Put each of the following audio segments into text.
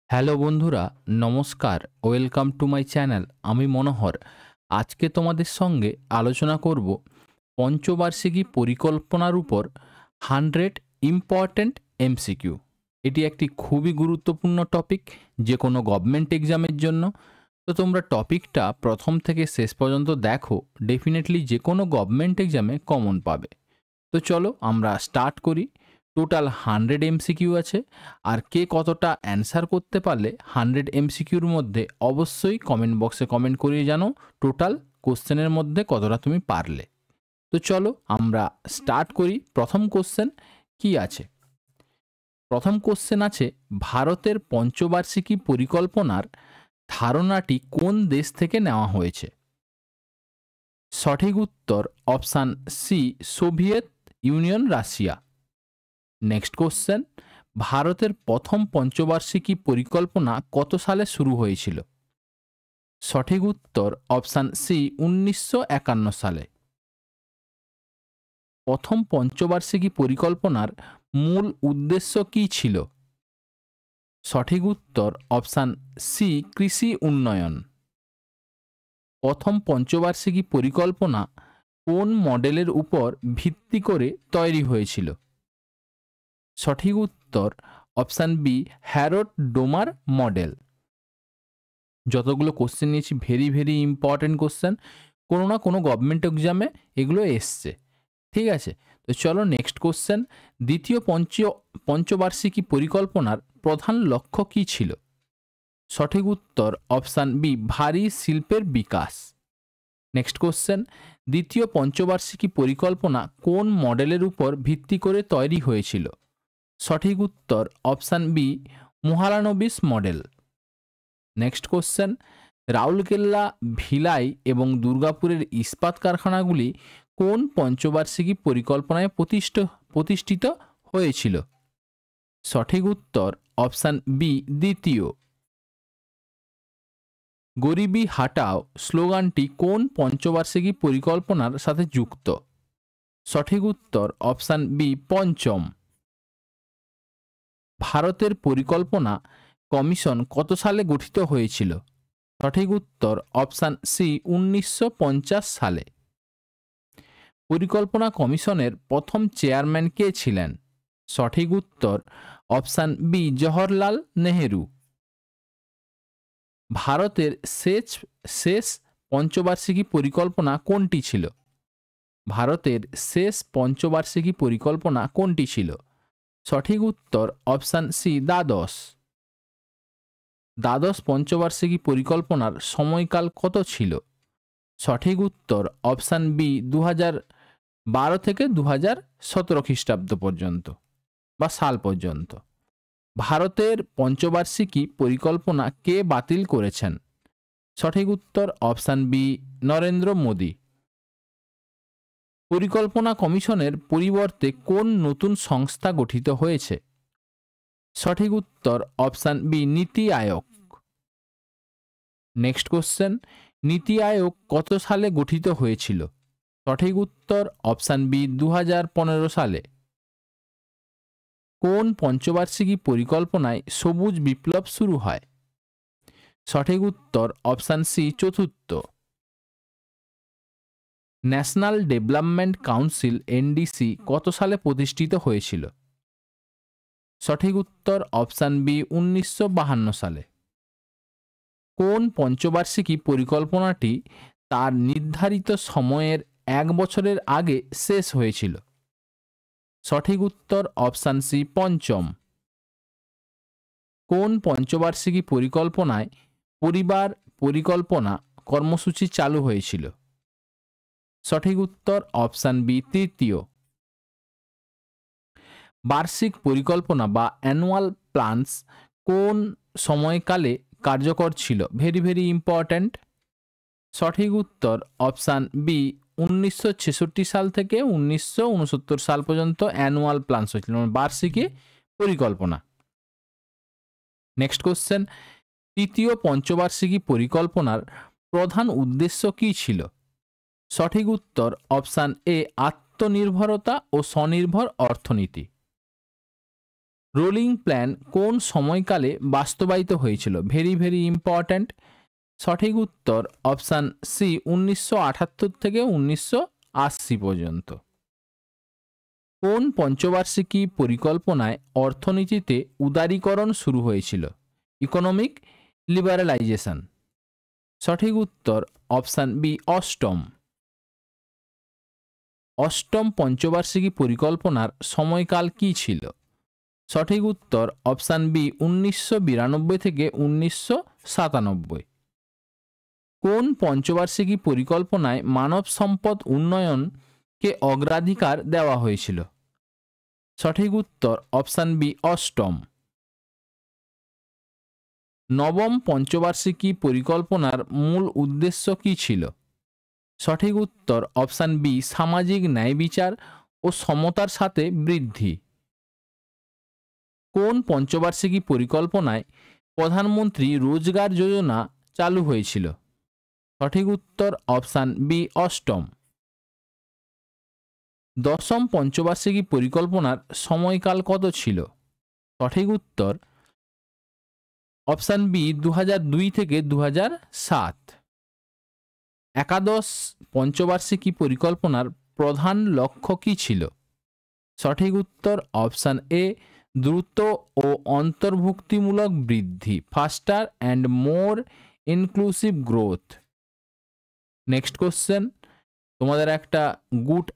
Hello বন্ধুরা, নমস্কার। Welcome to my channel. আমি মনোহর। আজকে তোমাদের সঙ্গে আলোচনা করব পঞ্চবার্ষিকী পরিকল্পনার উপর 100 ইম্পর্ট্যান্ট এমসিকিউ। এটি একটি খুবই গুরুত্বপূর্ণ টপিক যে কোনো গভর্নমেন্ট এক্সামের জন্য। তো তোমরা টপিকটা প্রথম থেকে শেষ পর্যন্ত দেখো, ডেফিনেটলি যে কোনো গভর্নমেন্ট এক্সামে কমন পাবে। তো চলো আমরা স্টার্ট করি। টোটাল 100 এমসিকিউ আছে, আর কে কতটা অ্যান্সার করতে পারলে 100 এমসিকিউর মধ্যে অবশ্যই কমেন্ট বক্সে কমেন্ট করিয়ে জানো টোটাল কোশ্চেনের মধ্যে কতটা তুমি পারলে। তো চলো আমরা স্টার্ট করি। প্রথম কোশ্চেন কি আছে? প্রথম কোশ্চেন আছে, ভারতের পঞ্চবার্ষিকী পরিকল্পনার ধারণাটি কোন দেশ থেকে নেওয়া হয়েছে? সঠিক উত্তর option C, Soviet Union, Russia. Next question, ভারতের প্রথম পঞ্চবার্ষিকী পরিকল্পনা কত সালে শুরু হয়েছিল? সঠিক উত্তর অপশান সি, 1951 সালে। প্রথম পঞ্চবার্ষিকী পরিকল্পনার মূল উদ্দেশ্য কী ছিল? সঠিক উত্তর অপশান সি, কৃষি উন্নয়ন। প্রথম পঞ্চবার্ষিকী পরিকল্পনা কোন মডেলের উপর ভিত্তি করে তৈরি হয়েছিল? সঠিক উত্তর option B, Harrod Domar model. যতগুলো কোশ্চেন নিয়েছি ভেরি ভেরি ইম্পর্টেন্ট কোশ্চেন, কোনো না কোনো গভর্নমেন্ট এক্সামে এগুলো এসছে। ঠিক আছে, তো চলো নেক্সট কোশ্চেন। দ্বিতীয় পঞ্চবার্ষিকী পরিকল্পনার প্রধান লক্ষ্য কী ছিল? সঠিক উত্তর অপশান বি, ভারী শিল্পের বিকাশ। নেক্সট কোশ্চেন, দ্বিতীয় পঞ্চবার্ষিকী পরিকল্পনা কোন মডেলের উপর ভিত্তি করে তৈরি হয়েছিল? সঠিক উত্তর option B, Mahalanobis model. Next question, Rourkela, Bhilai এবং দুর্গাপুরের ইস্পাত কারখানাগুলি কোন পঞ্চবার্ষিকী পরিকল্পনায় প্রতিষ্ঠিত হয়েছিল? সঠিক উত্তর অপশান বি, দ্বিতীয়। গরিবি হাটাও স্লোগানটি কোন পঞ্চবার্ষিকী পরিকল্পনার সাথে যুক্ত? সঠিক উত্তর অপশান বি, পঞ্চম। ভারতের পরিকল্পনা কমিশন কত সালে গঠিত হয়েছিল? সঠিক উত্তর অপশান সি, 1950 সালে। পরিকল্পনা কমিশনের প্রথম চেয়ারম্যান কে ছিলেন? সঠিক উত্তর অপশান বি, জওহরলাল নেহেরু। ভারতের শেষ পঞ্চবার্ষিকী পরিকল্পনা কোনটি ছিল? ভারতের শেষ পঞ্চবার্ষিকী পরিকল্পনা কোনটি ছিল? সঠিক উত্তর অপশান সি, দ্বাদশ। দ্বাদশ পঞ্চবার্ষিকী পরিকল্পনার সময়কাল কত ছিল? সঠিক উত্তর অপশান বি, 2012 থেকে 2017 খ্রিস্টাব্দ পর্যন্ত বা সাল পর্যন্ত। ভারতের পঞ্চবার্ষিকী পরিকল্পনা কে বাতিল করেছেন? সঠিক উত্তর অপশান বি, নরেন্দ্র মোদী। পরিকল্পনা কমিশনের পরিবর্তে কোন নতুন সংস্থা গঠিত হয়েছে? সঠিক উত্তর অপশান বি, নীতি আয়োগ। নেক্সট কোশ্চেন, নীতি আয়োগ কত সালে গঠিত হয়েছিল? সঠিক উত্তর অপশান বি, 2015 সালে। কোন পঞ্চবার্ষিকী পরিকল্পনায় সবুজ বিপ্লব শুরু হয়? সঠিক উত্তর অপশান সি, চতুর্থ। ন্যাশনাল ডেভেলপমেন্ট কাউন্সিল এনডিসি কত সালে প্রতিষ্ঠিত হয়েছিল? সঠিক উত্তর অপশান বি, 1952 সালে। কোন পঞ্চবার্ষিকী পরিকল্পনাটি তার নির্ধারিত সময়ের 1 বছরের আগে শেষ হয়েছিল? সঠিক উত্তর অপশান সি, পঞ্চম। কোন পঞ্চবার্ষিকী পরিকল্পনায় পরিবার পরিকল্পনা কর্মসূচি চালু হয়েছিল? সঠিক উত্তর অপশান বি, তৃতীয়। বার্ষিক পরিকল্পনা বা অ্যানুয়াল প্ল্যানস কোন সময়কালে কার্যকর ছিল? Very very important. সঠিক উত্তর অপশান বি, 1966 সাল থেকে 1969 সাল পর্যন্ত অ্যানুয়াল প্ল্যানস হয়েছিল, মানে বার্ষিকী পরিকল্পনা। নেক্সট কোশ্চেন, তৃতীয় পঞ্চবার্ষিকী পরিকল্পনার প্রধান উদ্দেশ্য কী ছিল? সঠিক উত্তর অপশান এ, আত্মনির্ভরতা ও স্বনির্ভর অর্থনীতি। রোলিং প্ল্যান কোন সময়কালে বাস্তবায়িত হয়েছিল? Very very important. সঠিক উত্তর অপশান সি 1978 থেকে 1980 পর্যন্ত। কোন পঞ্চবার্ষিকী পরিকল্পনায় অর্থনীতিতে উদারীকরণ শুরু হয়েছিল? Economic liberalisation. সঠিক উত্তর অপশান বি অষ্টম। অষ্টম পঞ্চবার্ষিকী পরিকল্পনার সময়কাল কি ছিল? সঠিক উত্তর অপশান বি 1992 থেকে 1997। কোন পঞ্চবার্ষিকী পরিকল্পনায় মানব সম্পদ উন্নয়নকে অগ্রাধিকার দেওয়া হয়েছিল? সঠিক উত্তর অপশান বি অষ্টম। নবম পঞ্চবার্ষিকী পরিকল্পনার মূল উদ্দেশ্য কি ছিল? সঠিক উত্তর অপশান বি সামাজিক ন্যায় বিচার ও সমতার সাথে বৃদ্ধি। কোন পঞ্চবার্ষিকী পরিকল্পনায় প্রধানমন্ত্রী রোজগার যোজনা চালু হয়েছিল? সঠিক উত্তর অপশান বি অষ্টম। দশম পঞ্চবার্ষিকী পরিকল্পনার সময়কাল কত ছিল? সঠিক উত্তর অপশান বি 2002 থেকে 2007। একাদশ পঞ্চবার্ষিকী পরিকল্পনার প্রধান লক্ষ্য কী ছিল? সঠিক উত্তর অপশান এ দ্রুত ও অন্তর্ভুক্তিমূলক বৃদ্ধি, ফাস্টার and more inclusive growth. Next question, তোমাদের একটা গুড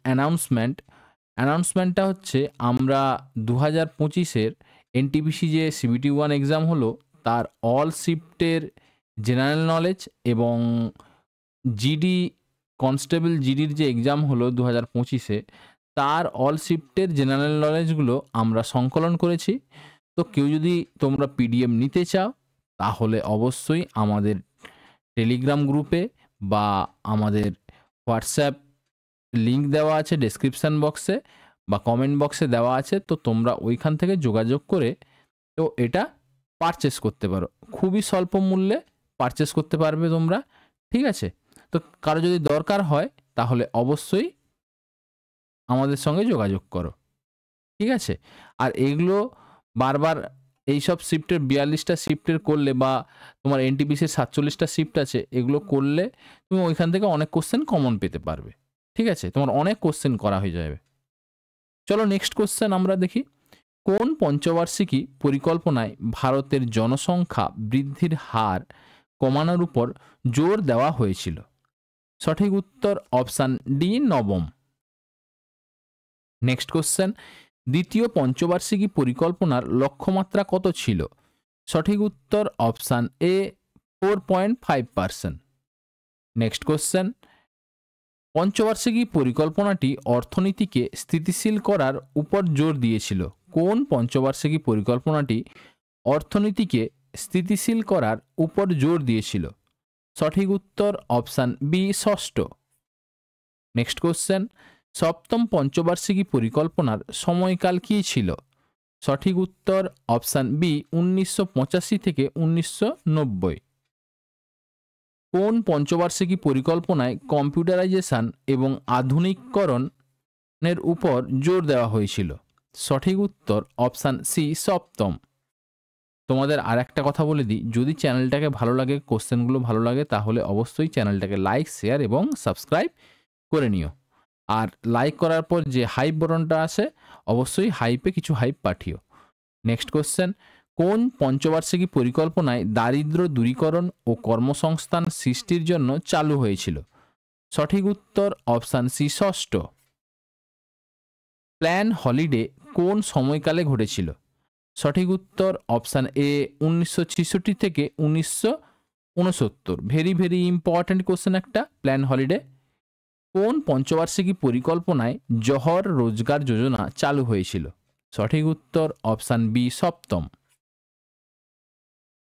অ্যানাউন্সমেন্টটা হচ্ছে আমরা 2025-এর এনটিপিসি যে সিবিটি 1 এক্সাম হলো তার অল শিফটের জেনারেল নলেজ এবং জিডি কনস্টেবল জিডির যে এক্সাম হলো 2025-এ তার অল শিফটের জেনারেল নলেজগুলো আমরা সংকলন করেছি। তো কেউ যদি তোমরা পিডিএফ নিতে চাও তাহলে অবশ্যই আমাদের টেলিগ্রাম গ্রুপে বা আমাদের হোয়াটসঅ্যাপ লিঙ্ক দেওয়া আছে ডেসক্রিপশান বক্সে বা কমেন্ট বক্সে দেওয়া আছে, তো তোমরা ওইখান থেকে যোগাযোগ করে তো এটা পারচেস করতে পারো। খুবই স্বল্প মূল্যে পারচেস করতে পারবে তোমরা, ঠিক আছে? তো কারো যদি দরকার হয় তাহলে অবশ্যই আমাদের সঙ্গে যোগাযোগ করো, ঠিক আছে? আর এগুলো বারবার এইসব শিফটের 42টা শিফটের করলে বা তোমার এনটিপিসির 47টা শিফট আছে, এগুলো করলে তুমি ওইখান থেকে অনেক কোশ্চেন কমন পেতে পারবে, ঠিক আছে? তোমার অনেক কোশ্চেন করা হয়ে যাবে। চলো নেক্সট কোশ্চেন আমরা দেখি। কোন পঞ্চবার্ষিকী পরিকল্পনায় ভারতের জনসংখ্যা বৃদ্ধির হার কমানোর উপর জোর দেওয়া হয়েছিল? সঠিক উত্তর অপশান ডি নবম। নেক্সট কোশ্চেন, দ্বিতীয় পঞ্চবার্ষিকী পরিকল্পনার লক্ষ্যমাত্রা কত ছিল? সঠিক উত্তর অপশান এ 4.5%। নেক্সট কোশ্চেন, পঞ্চবার্ষিকী পরিকল্পনাটি অর্থনীতিকে স্থিতিশীল করার উপর জোর দিয়েছিল। কোন পঞ্চবার্ষিকী পরিকল্পনাটি অর্থনীতিকে স্থিতিশীল করার উপর জোর দিয়েছিল? সঠিক উত্তর অপশান বি ষষ্ঠ। নেক্সট কোশ্চেন, সপ্তম পঞ্চবার্ষিকী পরিকল্পনার সময়কাল কী ছিল? সঠিক উত্তর অপশান বি 1985 থেকে 1990। কোন পঞ্চবার্ষিকী পরিকল্পনায় কম্পিউটারাইজেশন এবং আধুনিকীকরণের উপর জোর দেওয়া হয়েছিল? সঠিক উত্তর অপশান সি সপ্তম। তোমাদের আর একটা কথা বলে দিই, যদি চ্যানেলটাকে ভালো লাগে, কোশ্চেনগুলো ভালো লাগে, তাহলে অবশ্যই চ্যানেলটাকে লাইক, শেয়ার এবং সাবস্ক্রাইব করে নিও। আর লাইক করার পর যে হাইপ বটনটা আছে অবশ্যই হাইপে কিছু হাইপ পাঠিও। নেক্সট কোশ্চেন, কোন পঞ্চবার্ষিকী পরিকল্পনায় দারিদ্র্য দূরীকরণ ও কর্মসংস্থান সৃষ্টির জন্য চালু হয়েছিল? সঠিক উত্তর অপশান সি ষষ্ঠ। প্ল্যান হলিডে কোন সময়কালে ঘটেছিল? সঠিক উত্তর অপশান এ 1966 থেকে 1969। ভেরি ভেরি ইম্পর্ট্যান্ট কোশ্চেন একটা, প্ল্যান হলিডে। কোন পঞ্চবার্ষিকী পরিকল্পনায় জহর রোজগার যোজনা চালু হয়েছিল? সঠিক উত্তর অপশান বি সপ্তম।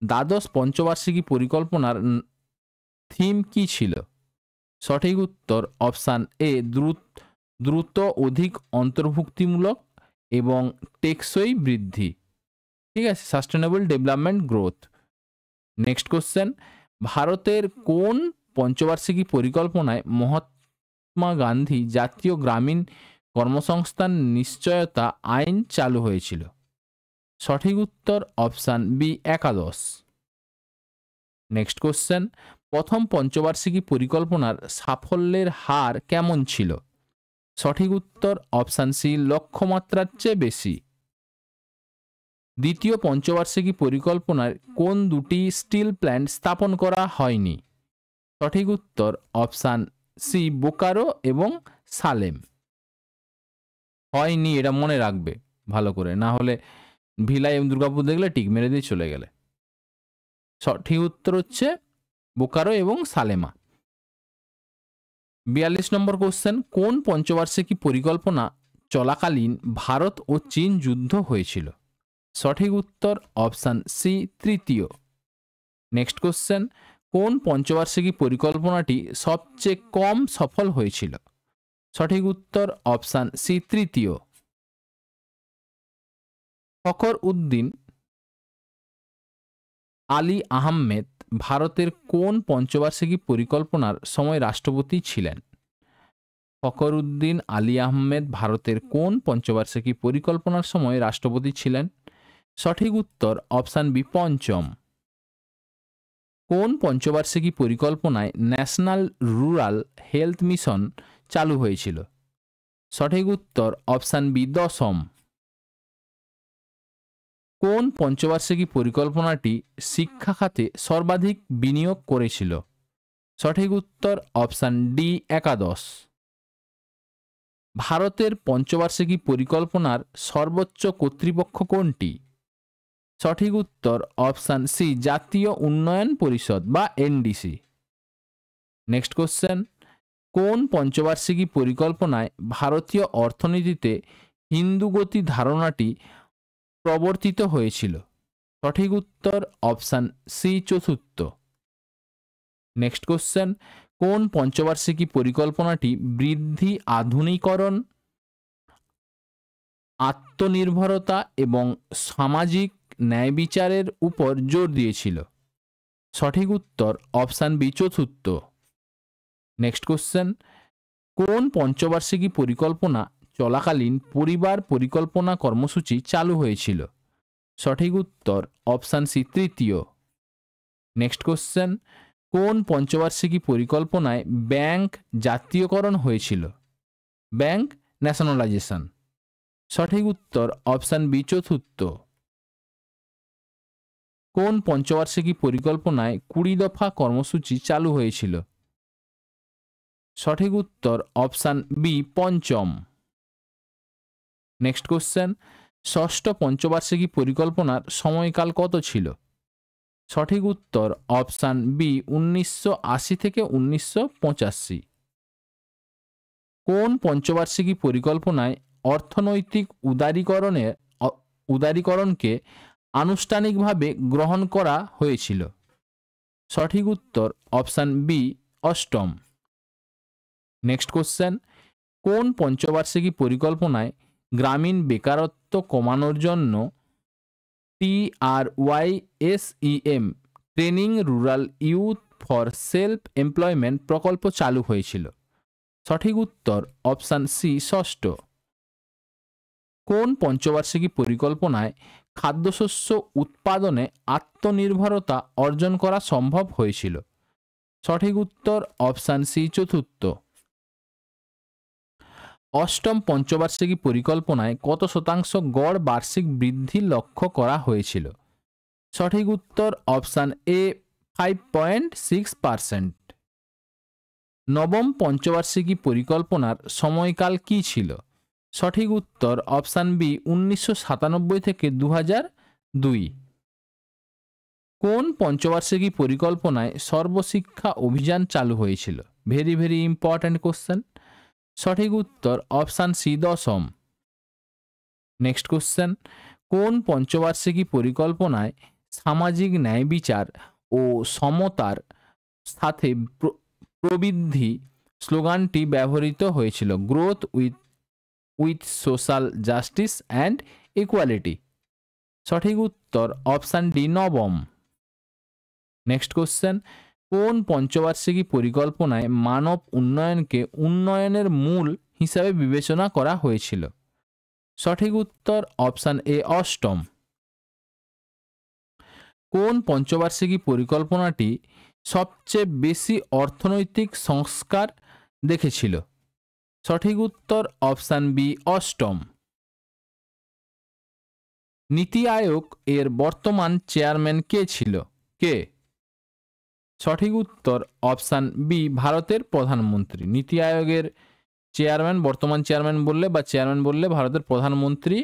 দ্বাদশ পঞ্চবার্ষিকী পরিকল্পনার থিম কি ছিল? সঠিক উত্তর অপশান এ দ্রুত অধিক অন্তর্ভুক্তিমূলক এবং টেকসই বৃদ্ধি, ঠিক আছে? Sustainable development growth. Next question, ভারতের কোন পঞ্চবার্ষিকী পরিকল্পনায় মহাত্মা গান্ধী জাতীয় গ্রামীণ কর্মসংস্থান নিশ্চয়তা আইন চালু হয়েছিল? সঠিক উত্তর অপশান বি 1965। নেক্সট কোশ্চেন, ভারতের কোন পঞ্চবার্ষিকী পরিকল্পনায় মহাত্মা গান্ধী জাতীয় গ্রামীণ কর্মসংস্থান নিশ্চয়তা আইন চালু হয়েছিল? সঠিক উত্তর অপশান বি একাদশ। নেক্সট কোশ্চেন, প্রথম পঞ্চবার্ষিকী পরিকল্পনার সাফল্যের হার কেমন ছিল? সঠিক উত্তর অপশান সি লক্ষ্যমাত্রার চেয়ে বেশি। দ্বিতীয় পঞ্চবার্ষিকী পরিকল্পনার কোন দুটি স্টিল প্ল্যান্ট স্থাপন করা হয়নি? সঠিক উত্তর অপশান সি বোকারো এবং সালেম। হয়নি এটা মনে রাখবে ভালো করে, না হলে ভিলাই এবং দুর্গাপুর দেখলে টিক মেরে দিয়ে চলে গেলে। সঠিক উত্তর হচ্ছে বোকারো এবং সালেমা। 42 নম্বর কোশ্চেন, কোন পঞ্চবার্ষিকী পরিকল্পনা চলাকালীন ভারত ও চীন যুদ্ধ হয়েছিল? সঠিক উত্তর অপশান সি তৃতীয়। নেক্সট কোশ্চেন, কোন পঞ্চবার্ষিকী পরিকল্পনাটি সবচেয়ে কম সফল হয়েছিল? সঠিক উত্তর অপশান সি তৃতীয়। ফখর উদ্দিন আলী আহমেদ ভারতের কোন পঞ্চবার্ষিকী পরিকল্পনার সময় রাষ্ট্রপতি ছিলেন? ফখর উদ্দিন আলী আহমেদ ভারতের কোন পঞ্চবার্ষিকী পরিকল্পনার সময় রাষ্ট্রপতি ছিলেন? সঠিক উত্তর অপশান বি পঞ্চম। কোন পঞ্চবার্ষিকী পরিকল্পনায় ন্যাশনাল রুরাল হেলথ মিশন চালু হয়েছিল? সঠিক উত্তর অপশান বি দশম। কোন পঞ্চবার্ষিকী পরিকল্পনাটি শিক্ষা খাতে সর্বাধিক বিনিয়োগ করেছিল? সঠিক উত্তর অপশান ডি একাদশ। ভারতের পঞ্চবার্ষিকী পরিকল্পনার সর্বোচ্চ কর্তৃপক্ষ কোনটি? সঠিক উত্তর অপশান সি জাতীয় উন্নয়ন পরিষদ বা এনডিসি। নেক্সট কোশ্চেন, কোন পঞ্চবার্ষিকী পরিকল্পনায় ভারতীয় অর্থনীতিতে হিন্দু গতি ধারণাটি প্রবর্তিত হয়েছিল? সঠিক উত্তর অপশান সি চতুর্থ। নেক্সট কোশ্চেন, কোন পঞ্চবার্ষিকী পরিকল্পনাটি বৃদ্ধি, আধুনিকরণ, আত্মনির্ভরতা এবং সামাজিক ন্যায় বিচারের উপর জোর দিয়েছিল? সঠিক উত্তর অপশান বি চতুর্থ। নেক্সট কোশ্চেন, কোন পঞ্চবার্ষিকী পরিকল্পনা চলাকালীন পরিবার পরিকল্পনা কর্মসূচি চালু হয়েছিল? সঠিক উত্তর অপশান সি তৃতীয়। নেক্সট কোশ্চেন, কোন পঞ্চবার্ষিকী পরিকল্পনায় ব্যাংক জাতীয়করণ হয়েছিল? Bank nationalisation. সঠিক উত্তর অপশান বি চতুর্থ। কোন পঞ্চবার্ষিকী পরিকল্পনায় 20 দফা কর্মসূচি চালু হয়েছিল? সঠিক উত্তর অপশান বি পঞ্চম। নেক্সট কোশ্চেন, ষষ্ঠ পঞ্চবার্ষিকী পরিকল্পনার সময়কাল কত ছিল? সঠিক উত্তর অপশান বি 1980 থেকে 1985। কোন পঞ্চবার্ষিকী পরিকল্পনায় অর্থনৈতিক উদারীকরণকে আনুষ্ঠানিকভাবে গ্রহণ করা হয়েছিল? সঠিক উত্তর অপশান বি অষ্টম। নেক্সট কোশ্চেন, কোন পঞ্চবার্ষিকী পরিকল্পনায় গ্রামীণ বেকারত্ব কমানোর জন্য TRYSEM training rural youth for self employment প্রকল্প চালু হয়েছিল? সঠিক উত্তর অপশান সি ষষ্ঠ। কোন পঞ্চবার্ষিকী পরিকল্পনায় খাদ্যশস্য উৎপাদনে আত্মনির্ভরতা অর্জন করা সম্ভব হয়েছিল? সঠিক উত্তর অপশান সি চতুর্থ। অষ্টম পঞ্চবার্ষিকী পরিকল্পনায় কত শতাংশ গড় বার্ষিক বৃদ্ধির লক্ষ্য করা হয়েছিল? সঠিক উত্তর অপশান এ 5.6%। নবম পঞ্চবার্ষিকী পরিকল্পনার সময়কাল কি ছিল? সঠিক উত্তর অপশান বি 1997 থেকে 2002। কোন পঞ্চবার্ষিকী পরিকল্পনায় সর্বশিক্ষা অভিযান চালু হয়েছিল? Very very important question. সঠিক উত্তর অপশান সি দশম। নেক্সট কোশ্চেন, কোন পঞ্চবার্ষিকী পরিকল্পনায় সামাজিক ন্যায় বিচার ও সমতার সাথে প্রবৃদ্ধি স্লোগানটি ব্যবহৃত হয়েছিল? Growth with social justice and equality. সঠিক উত্তর অপশান ডি নবম। নেক্সট কোশ্চেন, কোন পঞ্চবার্ষিকী পরিকল্পনায় মানব উন্নয়নকে উন্নয়নের মূল হিসাবে বিবেচনা করা হয়েছিল? সঠিক উত্তর অপশান এ অষ্টম। কোন পঞ্চবার্ষিকী পরিকল্পনাটি সবচেয়ে বেশি অর্থনৈতিক সংস্কার দেখেছিল? সঠিক উত্তর অপশান বি অষ্টম। নীতি আয়োগ এর বর্তমান চেয়ারম্যান কে ছিল? কে? সঠিক উত্তর অপশান বি ভারতের প্রধানমন্ত্রী। নীতি আয়োগের চেয়ারম্যান, বর্তমান চেয়ারম্যান বললে বা চেয়ারম্যান বললে ভারতের প্রধানমন্ত্রী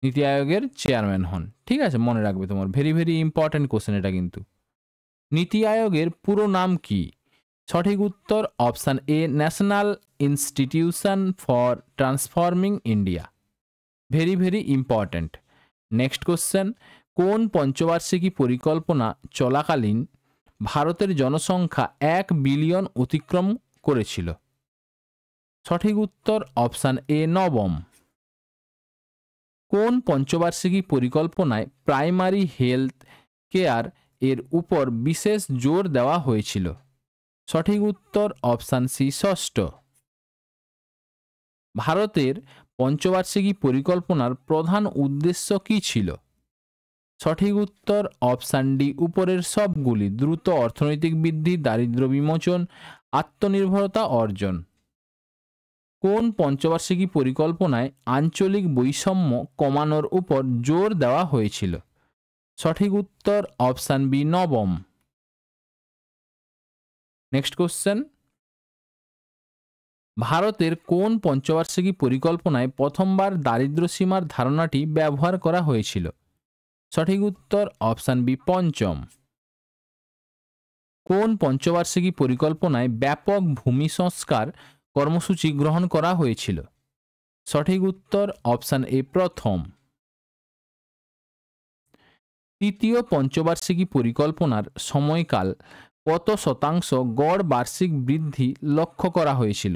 নীতি আয়োগের চেয়ারম্যান হন। ঠিক আছে, মনে রাখবে তোমার, ভেরি ভেরি ইম্পর্টেন্ট কোশ্চেন এটা কিন্তু। নীতি আয়োগের পুরো নাম কি? সঠিক উত্তর option a national institution for transforming India. Very very important. Next question, কোন পঞ্চবার্ষিকী পরিকল্পনা চলাকালীন ভারতের জনসংখ্যা 1 বিলিয়ন অতিক্রম করেছিল? সঠিক উত্তর অপশান এ নবম। কোন পঞ্চবার্ষিকী পরিকল্পনায় প্রাইমারি হেলথ কেয়ার এর উপর বিশেষ জোর দেওয়া হয়েছিল? সঠিক উত্তর অপশান সি ষষ্ঠ। ভারতের পঞ্চবার্ষিকী পরিকল্পনার প্রধান উদ্দেশ্য কী ছিল? সঠিক উত্তর অপশান ডি উপরের সবগুলি। দ্রুত অর্থনৈতিক বৃদ্ধি, দারিদ্র্য বিমোচন, আত্মনির্ভরতা অর্জন। কোন পঞ্চবার্ষিকী পরিকল্পনায় আঞ্চলিক বৈষম্য কমানোর উপর জোর দেওয়া হয়েছিল? সঠিক উত্তর অপশান বি নবম। নেক্সট কোশ্চেন, ভারতের কোন পঞ্চবার্ষিকী পরিকল্পনায় প্রথমবার দারিদ্র্য সীমার ধারণাটি ব্যবহার করা হয়েছিল? সঠিক উত্তর অপশান বি পঞ্চম। কোন পঞ্চবার্ষিকী পরিকল্পনায় ব্যাপক ভূমি সংস্কার কর্মসূচি গ্রহণ করা হয়েছিল? সঠিক উত্তর অপশান এ প্রথম। তৃতীয় পঞ্চবার্ষিকী পরিকল্পনার সময়কাল কত শতাংশ গড় বার্ষিক বৃদ্ধি লক্ষ্য করা হয়েছিল?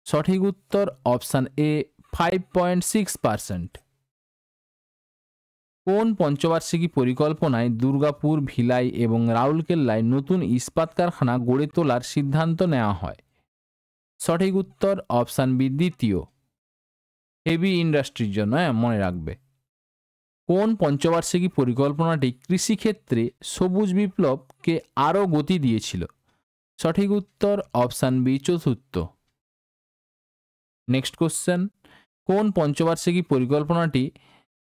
সঠিক উত্তর অপশান এ 5.6%। কোন পঞ্চবার্ষিকী পরিকল্পনায় দুর্গাপুর, ভিলাই এবং রাউরকেল্লায় নতুন ইস্পাত কারখানা গড়ে তোলার সিদ্ধান্ত নেওয়া হয়? সঠিক উত্তর অপশান বি দ্বিতীয়। হেভি ইন্ডাস্ট্রির জন্য, মনে রাখবে। কোন পঞ্চবার্ষিকী পরিকল্পনাটি কৃষিক্ষেত্রে সবুজ বিপ্লবকে আরও গতি দিয়েছিল? সঠিক উত্তর অপশান বি চতুর্থ। নেক্সট কোশ্চেন, কোন পঞ্চবার্ষিকী পরিকল্পনাটি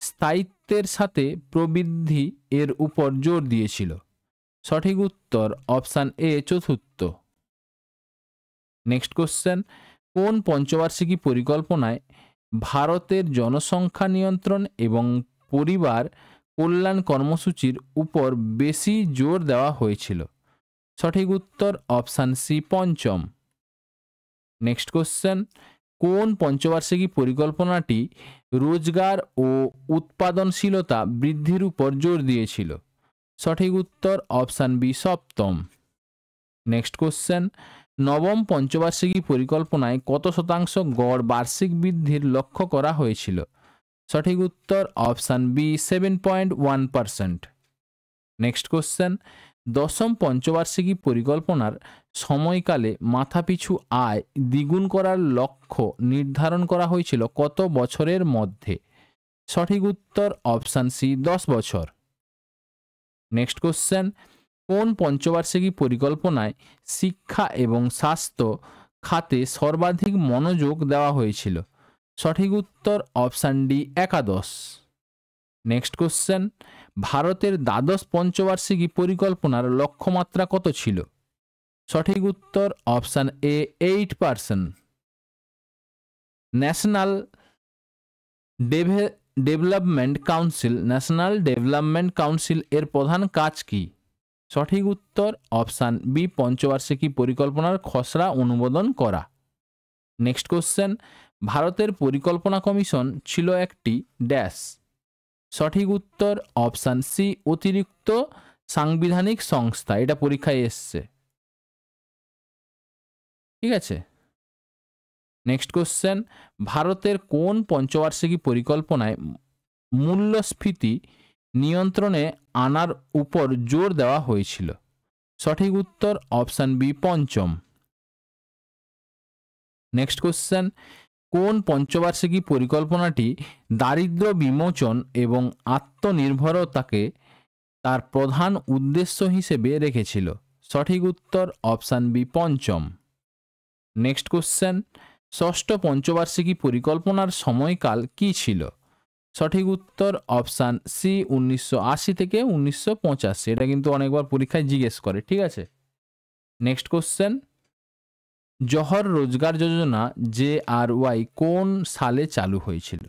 স্থায়িত্বের সাথে প্রবৃদ্ধি এর উপর জোর দিয়েছিল? সঠিক উত্তর অপশান এ চতুর্থ। নেক্সট কোশ্চেন, কোন পঞ্চবার্ষিকী পরিকল্পনায় ভারতের জনসংখ্যা নিয়ন্ত্রণ এবং পরিবার কল্যাণ কর্মসূচির উপর বেশি জোর দেওয়া হয়েছিল? সঠিক উত্তর অপশান সি পঞ্চম। নেক্সট কোশ্চেন, কোন পঞ্চবার্ষিকী পরিকল্পনাটি রোজগার ও উৎপাদনশীলতা বৃদ্ধির উপর জোর দিয়েছিল? সঠিক উত্তর অপশান বি সপ্তম। নেক্সট কোশ্চেন, নবম পঞ্চবার্ষিকী পরিকল্পনায় কত শতাংশ গড় বার্ষিক বৃদ্ধির লক্ষ্য করা হয়েছিল? সঠিক উত্তর অপশান বি 7.1%। নেক্সট কোশ্চেন, দশম পঞ্চবার্ষিকী পরিকল্পনার সময়কালে মাথাপিছু আয় দ্বিগুণ করার লক্ষ্য নির্ধারণ করা হয়েছিল কত বছরের মধ্যে? সঠিক উত্তর অপশান সি 10 বছর। নেক্সট কোশ্চেন, কোন পঞ্চবার্ষিকী পরিকল্পনায় শিক্ষা এবং স্বাস্থ্য খাতে সর্বাধিক মনোযোগ দেওয়া হয়েছিল? সঠিক উত্তর অপশান ডি একাদশ। নেক্সট কোশ্চেন, ভারতের দ্বাদশ পঞ্চবার্ষিকী পরিকল্পনার লক্ষ্যমাত্রা কত ছিল? সঠিক উত্তর option A 8%। National development council এর প্রধান কাজ কি? সঠিক উত্তর অপশান বি পঞ্চবার্ষিকী পরিকল্পনার খসড়া অনুমোদন করা। নেক্সট কোশ্চেন, ভারতের পরিকল্পনা কমিশন ছিল একটি ড্যাশ? সঠিক উত্তর অপশান সি অতিরিক্ত সাংবিধানিক সংস্থা। এটা পরীক্ষায় এসছে, ঠিক আছে। নেক্সট কোশ্চেন, ভারতের কোন পঞ্চবার্ষিকী পরিকল্পনায় মূল্যস্ফীতি নিয়ন্ত্রণে আনার উপর জোর দেওয়া হয়েছিল? সঠিক উত্তর অপশান বি পঞ্চম। নেক্সট কোশ্চেন, কোন পঞ্চবার্ষিকী পরিকল্পনাটি দারিদ্র্য বিমোচন এবং আত্মনির্ভরতাকে তার প্রধান উদ্দেশ্য হিসেবে রেখেছিল? সঠিক উত্তর অপশান বি পঞ্চম। নেক্সট কোশ্চেন, ষষ্ঠ পঞ্চবার্ষিকী পরিকল্পনার সময়কাল কি ছিল? সঠিক উত্তর অপশান সি 1980 থেকে 1985। এটা কিন্তু অনেকবার পরীক্ষায় জিজ্ঞেস করে, ঠিক আছে। নেক্সট কোশ্চেন, জহর রোজগার যোজনা JRY কোন সালে চালু হয়েছিল?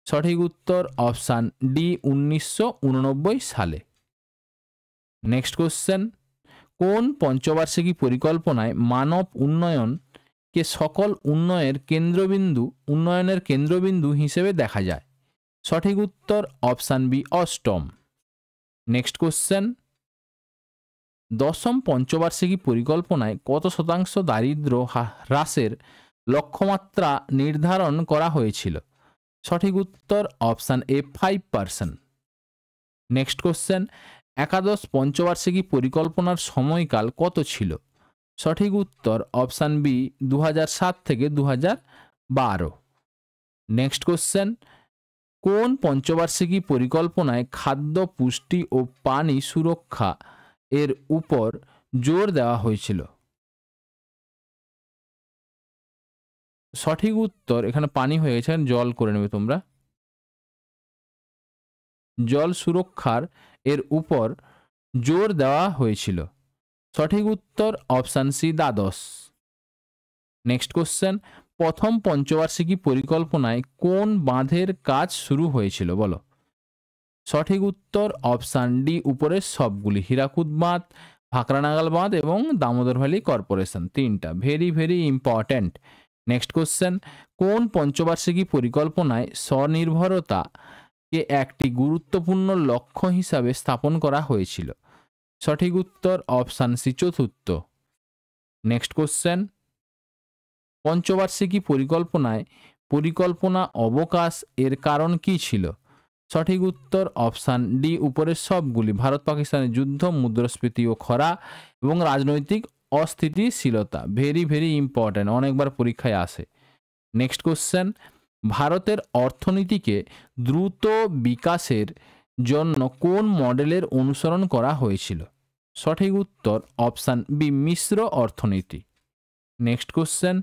সঠিক উত্তর অপশান ডি 1989 সালে। নেক্সট কোশ্চেন, কোন পঞ্চবার্ষিকী পরিকল্পনায় মানব উন্নয়নকে সকল উন্নয়নের কেন্দ্রবিন্দু হিসেবে দেখা যায়? সঠিক উত্তর অপশান বি অষ্টম। নেক্সট কোশ্চেন, দশম পঞ্চবার্ষিকী পরিকল্পনায় কত শতাংশ দারিদ্র্য হ্রাসের লক্ষ্যমাত্রা নির্ধারণ করা হয়েছিল? সঠিক উত্তর অপশান এ 5%। নেক্সট কোশ্চেন, একাদশ পঞ্চবার্ষিকী পরিকল্পনার সময়কাল কত ছিল? সঠিক উত্তর অপশান বি 2007 থেকে 2012। নেক্সট কোশ্চেন, কোন পঞ্চবার্ষিকী পরিকল্পনায় খাদ্য পুষ্টি ও পানি সুরক্ষা এর উপর জোর দেওয়া হয়েছিল? সঠিক উত্তর, এখানে পানি হয়ে গেছে, জল করে নেবে তোমরা। জল সুরক্ষার এর উপর জোর দেওয়া হয়েছিল। সঠিক উত্তর অপশান সি দ্বাদশ। নেক্সট কোশ্চেন, প্রথম পঞ্চবার্ষিকী পরিকল্পনায় কোন বাঁধের কাজ শুরু হয়েছিল বলো? সঠিক উত্তর অপশান ডি উপরের সবগুলি, হীরাকুদ বাঁধ, ভাকরানাগাল বাঁধ এবং দামোদর ভ্যালি কর্পোরেশন, তিনটা very very important. Next question, কোন পঞ্চবার্ষিকী পরিকল্পনায় স্বনির্ভরতাকে একটি গুরুত্বপূর্ণ লক্ষ্য হিসাবে স্থাপন করা হয়েছিল? সঠিক উত্তর অপশান সি চতুর্থ। নেক্সট কোশ্চেন, পঞ্চবার্ষিকী পরিকল্পনায় পরিকল্পনা অবকাশ এর কারণ কি ছিল? সঠিক উত্তর অপশান ডি উপরের সবগুলি, ভারত পাকিস্তানের যুদ্ধ, মুদ্রাস্ফীতি ও খরা এবং রাজনৈতিক অস্থিতিশীলতা, ভেরি ভেরি ইম্পর্ট্যান্ট, অনেকবার পরীক্ষায় আসে। নেক্সট কোশ্চেন, ভারতের অর্থনীতিকে দ্রুত বিকাশের জন্য কোন মডেলের অনুসরণ করা হয়েছিল? সঠিক উত্তর অপশান বি মিশ্র অর্থনীতি। নেক্সট কোশ্চেন,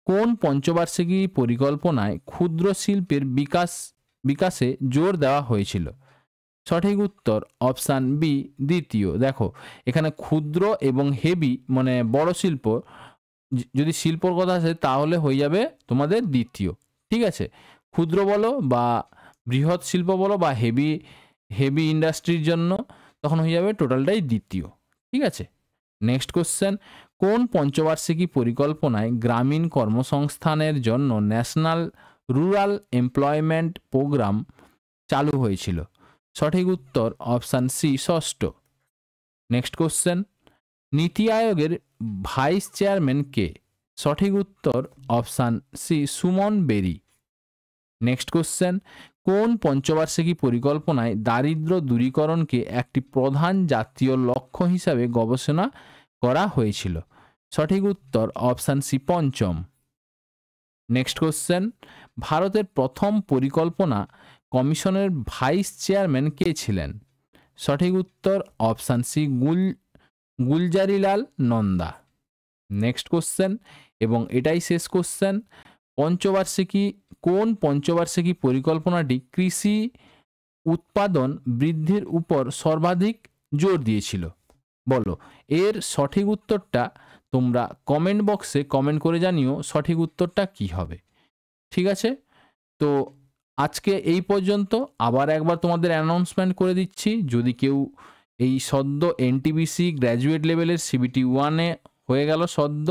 কোন পঞ্চবার্ষিকী পরিকল্পনায় ক্ষুদ্র শিল্পের বিকাশে জোর দেওয়া হয়েছিল? সঠিক উত্তর অপশান বি দ্বিতীয়। দেখো এখানে ক্ষুদ্র এবং হেভি মানে বড় শিল্প, যদি শিল্পর কথা আসে তাহলে হয়ে যাবে তোমাদের দ্বিতীয়, ঠিক আছে। ক্ষুদ্র বলো বা বৃহৎ শিল্প বলো বা হেভি ইন্ডাস্ট্রির জন্য তখন হয়ে যাবে টোটালটাই দ্বিতীয়, ঠিক আছে। নেক্সট কোশ্চেন, কোন পঞ্চবার্ষিকী পরিকল্পনায় গ্রামীণ কর্মসংস্থানের জন্য ন্যাশনাল রুরাল এমপ্লয়মেন্ট প্রোগ্রাম চালু হয়েছিল? সঠিক উত্তর অপশান সি ষষ্ঠ। নেক্সট কোশ্চেন, নীতি আয়োগের ভাইস চেয়ারম্যান কে? সঠিক উত্তর অপশান সি সুমন বেরি। নেক্সট কোশ্চেন, কোন পঞ্চবার্ষিকী পরিকল্পনায় দারিদ্র্য দূরীকরণকে একটি প্রধান জাতীয় লক্ষ্য হিসাবে গবেষণা করা হয়েছিল? সঠিক উত্তর অপশান সি পঞ্চম। নেক্সট কোশ্চেন, ভারতের প্রথম পরিকল্পনা কমিশনের ভাইস চেয়ারম্যান কে ছিলেন? সঠিক উত্তর option C Gulzarilal Nanda. Next question এবং এটাই শেষ কোশ্চেন, কোন পঞ্চবার্ষিকী পরিকল্পনাটি কৃষি উৎপাদন বৃদ্ধির উপর সর্বাধিক জোর দিয়েছিল বলো? এর সঠিক উত্তরটা তোমরা কমেন্ট বক্সে কমেন্ট করে জানিও সঠিক উত্তরটা কি হবে, ঠিক আছে। তো আজকে এই পর্যন্ত। আবার একবার তোমাদের অ্যানাউন্সমেন্ট করে দিচ্ছি, যদি কেউ এই সদ্য NTPC গ্র্যাজুয়েট লেভেলের CBT 1-এ হয়ে গেল সদ্য,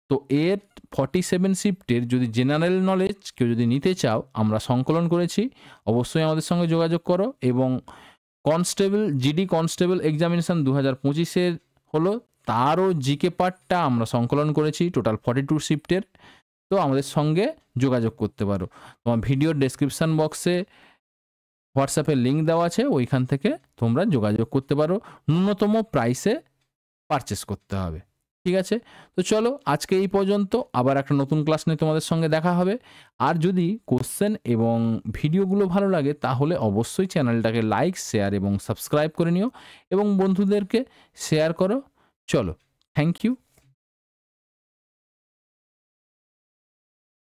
তো এর 47 শিফটের যদি জেনারেল নলেজ কেউ যদি নিতে চাও, আমরা সংকলন করেছি, অবশ্যই আমাদের সঙ্গে যোগাযোগ করো। এবং GD কনস্টেবল এক্সামিনেশান 2025-এর হলো, তারও জিকে পার্টটা আমরা সংকলন করেছি টোটাল 42 শিফটের। তো আমাদের সঙ্গে যোগাযোগ করতে পারো। তোমার ভিডিওর ডেসক্রিপশান বক্সে হোয়াটসঅ্যাপের লিঙ্ক দেওয়া আছে, ওইখান থেকে তোমরা যোগাযোগ করতে পারো। ন্যূনতম প্রাইসে পারচেস করতে হবে। ঠিক আছে, তো চলো আজকে এই পর্যন্ত, আবার একটা নতুন ক্লাস নিয়ে তোমাদের সঙ্গে দেখা হবে। আর যদি কোশ্চেন এবং ভিডিওগুলো ভালো লাগে তাহলে অবশ্যই চ্যানেলটাকে লাইক, শেয়ার এবং সাবস্ক্রাইব করে নিও এবং বন্ধুদেরকে শেয়ার করো। চলো, থ্যাংক ইউ।